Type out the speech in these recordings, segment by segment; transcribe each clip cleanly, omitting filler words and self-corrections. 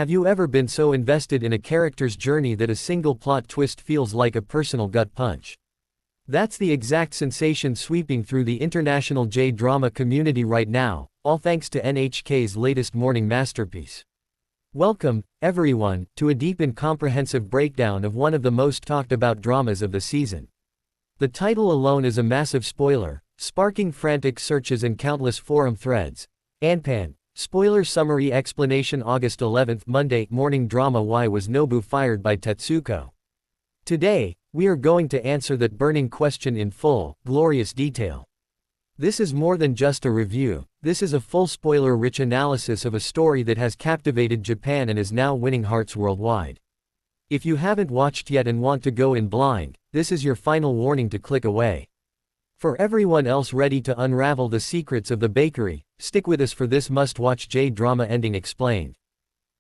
Have you ever been so invested in a character's journey that a single plot twist feels like a personal gut punch? That's the exact sensation sweeping through the international J-drama community right now, all thanks to NHK's latest morning masterpiece. Welcome, everyone, to a deep and comprehensive breakdown of one of the most talked about dramas of the season. The title alone is a massive spoiler, sparking frantic searches and countless forum threads. Anpan, spoiler summary explanation August 11, Monday morning drama. Why was Nobu fired by Tetsuko? Today, we are going to answer that burning question in full, glorious detail. This is more than just a review, this is a full spoiler-rich analysis of a story that has captivated Japan and is now winning hearts worldwide. If you haven't watched yet and want to go in blind, this is your final warning to click away. For everyone else ready to unravel the secrets of the bakery, stick with us for this must-watch J-drama ending explained.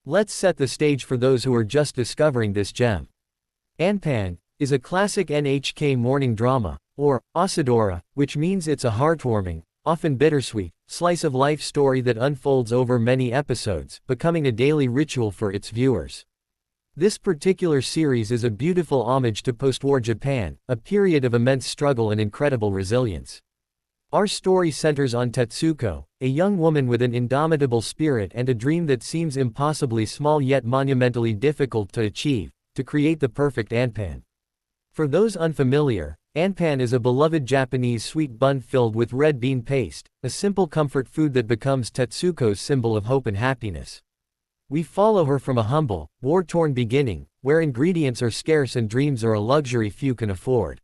Let's set the stage for those who are just discovering this gem. Anpan is a classic NHK morning drama, or Asadora, which means it's a heartwarming, often bittersweet, slice-of-life story that unfolds over many episodes, becoming a daily ritual for its viewers. This particular series is a beautiful homage to post-war Japan, a period of immense struggle and incredible resilience. Our story centers on Tetsuko, a young woman with an indomitable spirit and a dream that seems impossibly small yet monumentally difficult to achieve, to create the perfect Anpan. For those unfamiliar, Anpan is a beloved Japanese sweet bun filled with red bean paste, a simple comfort food that becomes Tetsuko's symbol of hope and happiness. We follow her from a humble, war-torn beginning, where ingredients are scarce and dreams are a luxury few can afford.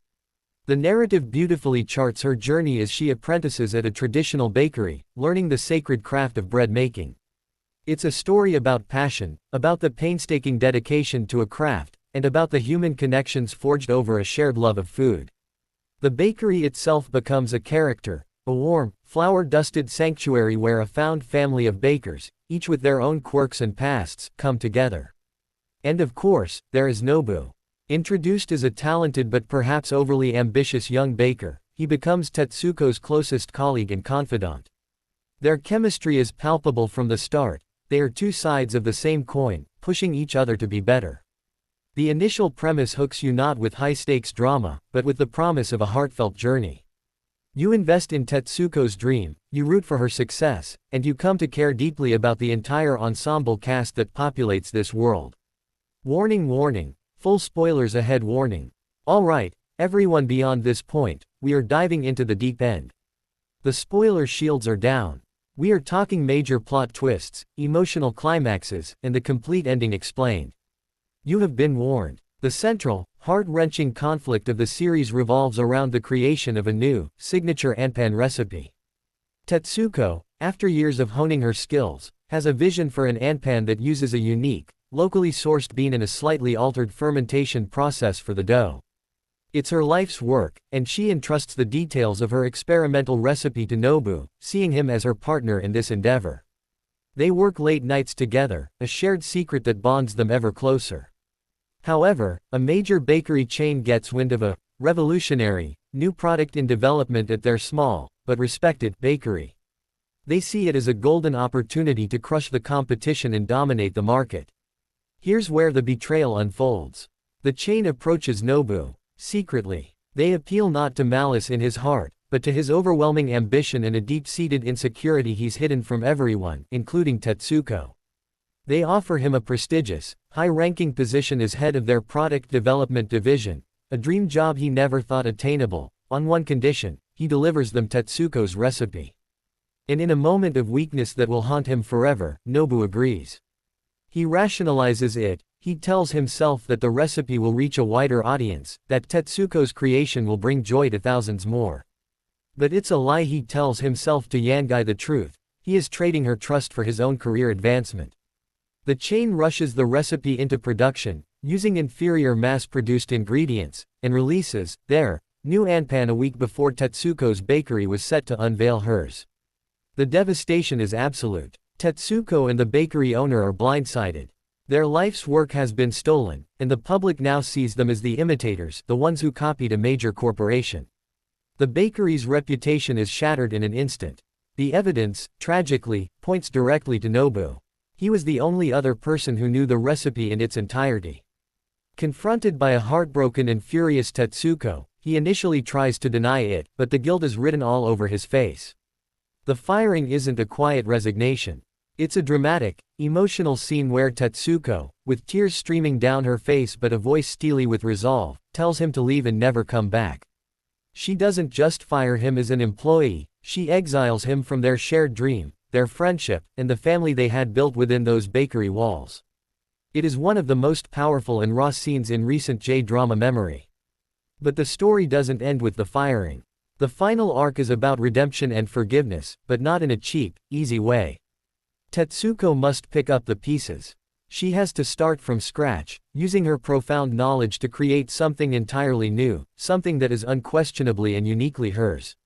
The narrative beautifully charts her journey as she apprentices at a traditional bakery, learning the sacred craft of bread making. It's a story about passion, about the painstaking dedication to a craft, and about the human connections forged over a shared love of food. The bakery itself becomes a character, a warm, flower-dusted sanctuary where a found family of bakers, each with their own quirks and pasts, come together. And of course, there is Nobu. Introduced as a talented but perhaps overly ambitious young baker, he becomes Tetsuko's closest colleague and confidant. Their chemistry is palpable from the start, they are two sides of the same coin, pushing each other to be better. The initial premise hooks you not with high-stakes drama, but with the promise of a heartfelt journey. You invest in Tetsuko's dream, you root for her success, and you come to care deeply about the entire ensemble cast that populates this world. Warning, warning, full spoilers ahead warning. Alright, everyone beyond this point, we are diving into the deep end. The spoiler shields are down. We are talking major plot twists, emotional climaxes, and the complete ending explained. You have been warned. The central, heart-wrenching conflict of the series revolves around the creation of a new, signature Anpan recipe. Tetsuko, after years of honing her skills, has a vision for an Anpan that uses a unique, locally sourced bean and a slightly altered fermentation process for the dough. It's her life's work, and she entrusts the details of her experimental recipe to Nobu, seeing him as her partner in this endeavor. They work late nights together, a shared secret that bonds them ever closer. However, a major bakery chain gets wind of a revolutionary, new product in development at their small, but respected, bakery. They see it as a golden opportunity to crush the competition and dominate the market. Here's where the betrayal unfolds. The chain approaches Nobu, secretly. They appeal not to malice in his heart, but to his overwhelming ambition and a deep-seated insecurity he's hidden from everyone, including Tetsuko. They offer him a prestigious, high-ranking position as head of their product development division, a dream job he never thought attainable, on one condition: he delivers them Tetsuko's recipe. And in a moment of weakness that will haunt him forever, Nobu agrees. He rationalizes it, he tells himself that the recipe will reach a wider audience, that Tetsuko's creation will bring joy to thousands more. But it's a lie. He tells himself to Yanai the truth, he is trading her trust for his own career advancement. The chain rushes the recipe into production, using inferior mass-produced ingredients, and releases their new Anpan a week before Tetsuko's bakery was set to unveil hers. The devastation is absolute. Tetsuko and the bakery owner are blindsided. Their life's work has been stolen, and the public now sees them as the imitators, the ones who copied a major corporation. The bakery's reputation is shattered in an instant. The evidence, tragically, points directly to Nobu. He was the only other person who knew the recipe in its entirety. Confronted by a heartbroken and furious Tetsuko, he initially tries to deny it, but the guilt is written all over his face. The firing isn't a quiet resignation. It's a dramatic, emotional scene where Tetsuko, with tears streaming down her face but a voice steely with resolve, tells him to leave and never come back. She doesn't just fire him as an employee, she exiles him from their shared dream, their friendship, and the family they had built within those bakery walls. It is one of the most powerful and raw scenes in recent J-drama memory. But the story doesn't end with the firing. The final arc is about redemption and forgiveness, but not in a cheap, easy way. Tetsuko must pick up the pieces. She has to start from scratch, using her profound knowledge to create something entirely new, something that is unquestionably and uniquely hers.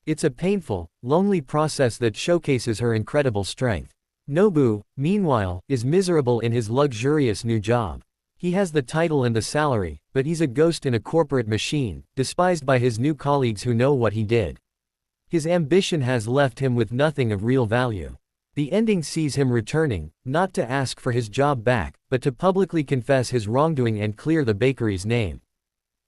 It's a painful, lonely process that showcases her incredible strength. Nobu, meanwhile, is miserable in his luxurious new job. He has the title and the salary, but he's a ghost in a corporate machine, despised by his new colleagues who know what he did. His ambition has left him with nothing of real value. The ending sees him returning, not to ask for his job back, but to publicly confess his wrongdoing and clear the bakery's name.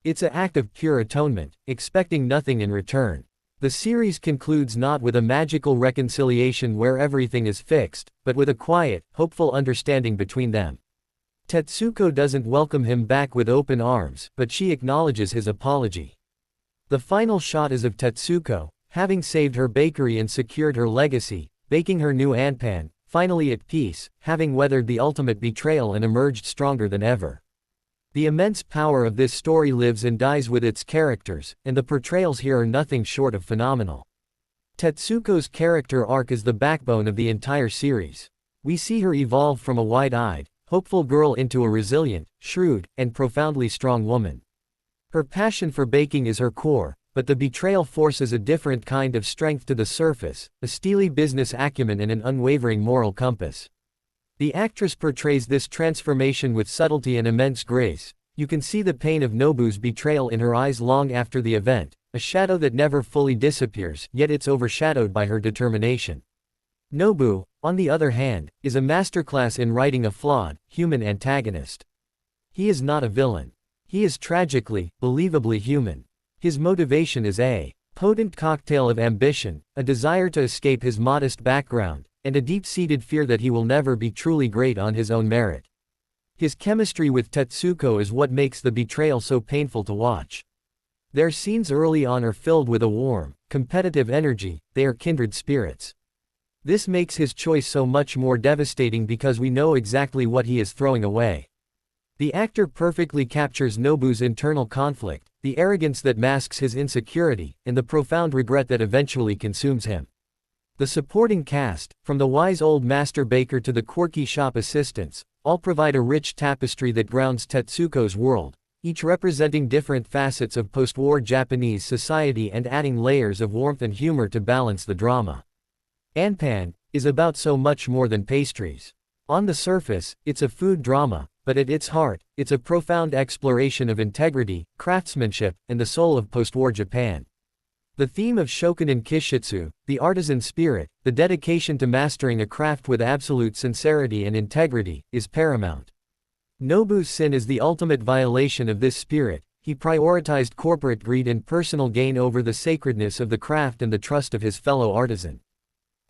It's an act of pure atonement, expecting nothing in return. The series concludes not with a magical reconciliation where everything is fixed, but with a quiet, hopeful understanding between them. Tetsuko doesn't welcome him back with open arms, but she acknowledges his apology. The final shot is of Tetsuko, having saved her bakery and secured her legacy, baking her new Anpan, finally at peace, having weathered the ultimate betrayal and emerged stronger than ever. The immense power of this story lives and dies with its characters, and the portrayals here are nothing short of phenomenal. Tetsuko's character arc is the backbone of the entire series. We see her evolve from a wide-eyed, hopeful girl into a resilient, shrewd, and profoundly strong woman. Her passion for baking is her core, but the betrayal forces a different kind of strength to the surface, a steely business acumen and an unwavering moral compass. The actress portrays this transformation with subtlety and immense grace. You can see the pain of Nobu's betrayal in her eyes long after the event, a shadow that never fully disappears, yet it's overshadowed by her determination. Nobu, on the other hand, is a masterclass in writing a flawed, human antagonist. He is not a villain. He is tragically, believably human. His motivation is a potent cocktail of ambition, a desire to escape his modest background, and a deep-seated fear that he will never be truly great on his own merit. His chemistry with Tetsuko is what makes the betrayal so painful to watch. Their scenes early on are filled with a warm, competitive energy, they are kindred spirits. This makes his choice so much more devastating because we know exactly what he is throwing away. The actor perfectly captures Nobu's internal conflict, the arrogance that masks his insecurity, and the profound regret that eventually consumes him. The supporting cast, from the wise old master baker to the quirky shop assistants, all provide a rich tapestry that grounds Tetsuko's world, each representing different facets of post-war Japanese society and adding layers of warmth and humor to balance the drama. Anpan is about so much more than pastries. On the surface, it's a food drama, but at its heart, it's a profound exploration of integrity, craftsmanship, and the soul of post-war Japan. The theme of shokunin kishitsu, the artisan spirit, the dedication to mastering a craft with absolute sincerity and integrity, is paramount. Nobu's sin is the ultimate violation of this spirit. He prioritized corporate greed and personal gain over the sacredness of the craft and the trust of his fellow artisan.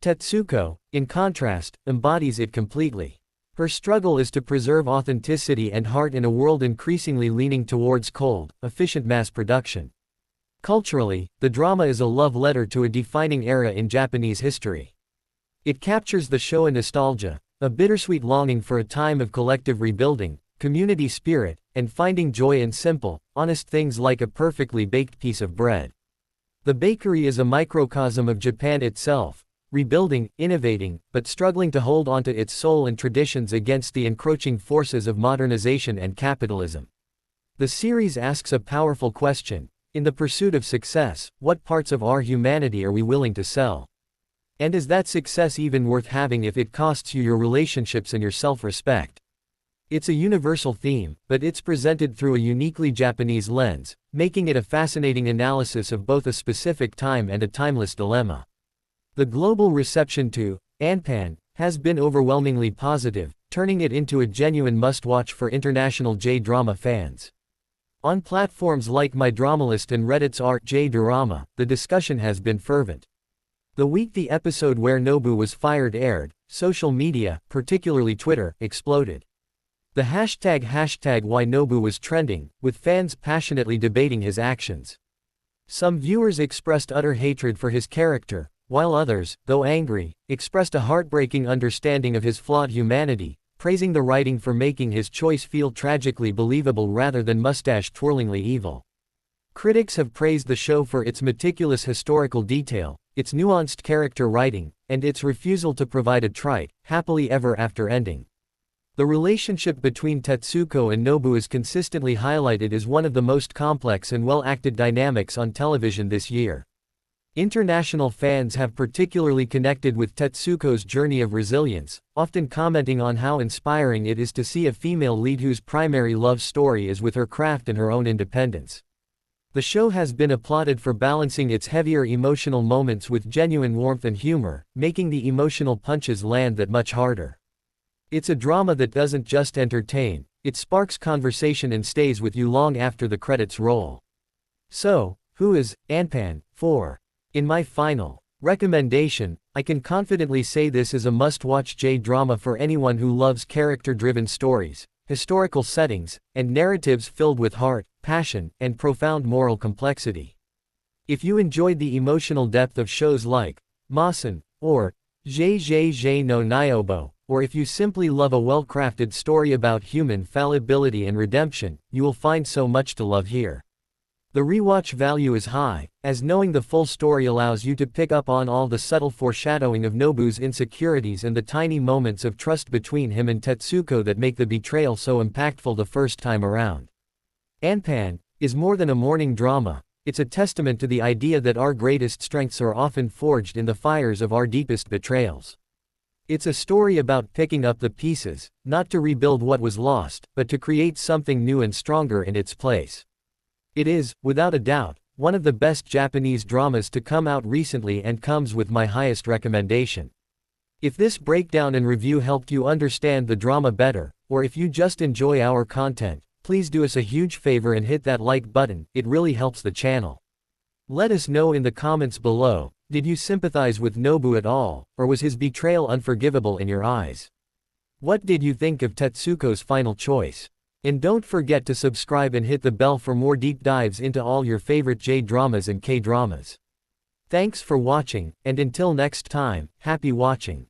Tetsuko, in contrast, embodies it completely. Her struggle is to preserve authenticity and heart in a world increasingly leaning towards cold, efficient mass production. Culturally, the drama is a love letter to a defining era in Japanese history. It captures the Showa nostalgia, a bittersweet longing for a time of collective rebuilding, community spirit, and finding joy in simple, honest things like a perfectly baked piece of bread. The bakery is a microcosm of Japan itself, rebuilding, innovating, but struggling to hold onto its soul and traditions against the encroaching forces of modernization and capitalism. The series asks a powerful question: in the pursuit of success, what parts of our humanity are we willing to sell? And is that success even worth having if it costs you your relationships and your self-respect? It's a universal theme, but it's presented through a uniquely Japanese lens, making it a fascinating analysis of both a specific time and a timeless dilemma. The global reception to Anpan has been overwhelmingly positive, turning it into a genuine must-watch for international J-drama fans. On platforms like MyDramalist and Reddit's r/J-Dorama, the discussion has been fervent. The week the episode where Nobu was fired aired, social media, particularly Twitter, exploded. The hashtag why Nobu was trending, with fans passionately debating his actions. Some viewers expressed utter hatred for his character, while others, though angry, expressed a heartbreaking understanding of his flawed humanity, praising the writing for making his choice feel tragically believable rather than mustache-twirlingly evil. Critics have praised the show for its meticulous historical detail, its nuanced character writing, and its refusal to provide a trite, happily ever after ending. The relationship between Tetsuko and Nobu is consistently highlighted as one of the most complex and well-acted dynamics on television this year. International fans have particularly connected with Tetsuko's journey of resilience, often commenting on how inspiring it is to see a female lead whose primary love story is with her craft and her own independence. The show has been applauded for balancing its heavier emotional moments with genuine warmth and humor, making the emotional punches land that much harder. It's a drama that doesn't just entertain, it sparks conversation and stays with you long after the credits roll. So, who is Anpan for? In my final recommendation, I can confidently say this is a must-watch J-drama for anyone who loves character-driven stories, historical settings, and narratives filled with heart, passion, and profound moral complexity. If you enjoyed the emotional depth of shows like Masen or JJJ no Nyobo, or if you simply love a well-crafted story about human fallibility and redemption, you will find so much to love here. The rewatch value is high, as knowing the full story allows you to pick up on all the subtle foreshadowing of Nobu's insecurities and the tiny moments of trust between him and Tetsuko that make the betrayal so impactful the first time around. Anpan is more than a morning drama, it's a testament to the idea that our greatest strengths are often forged in the fires of our deepest betrayals. It's a story about picking up the pieces, not to rebuild what was lost, but to create something new and stronger in its place. It is, without a doubt, one of the best Japanese dramas to come out recently and comes with my highest recommendation. If this breakdown and review helped you understand the drama better, or if you just enjoy our content, please do us a huge favor and hit that like button, it really helps the channel. Let us know in the comments below, did you sympathize with Nobu at all, or was his betrayal unforgivable in your eyes? What did you think of Tetsuko's final choice? And don't forget to subscribe and hit the bell for more deep dives into all your favorite J-dramas and K-dramas. Thanks for watching, and until next time, happy watching.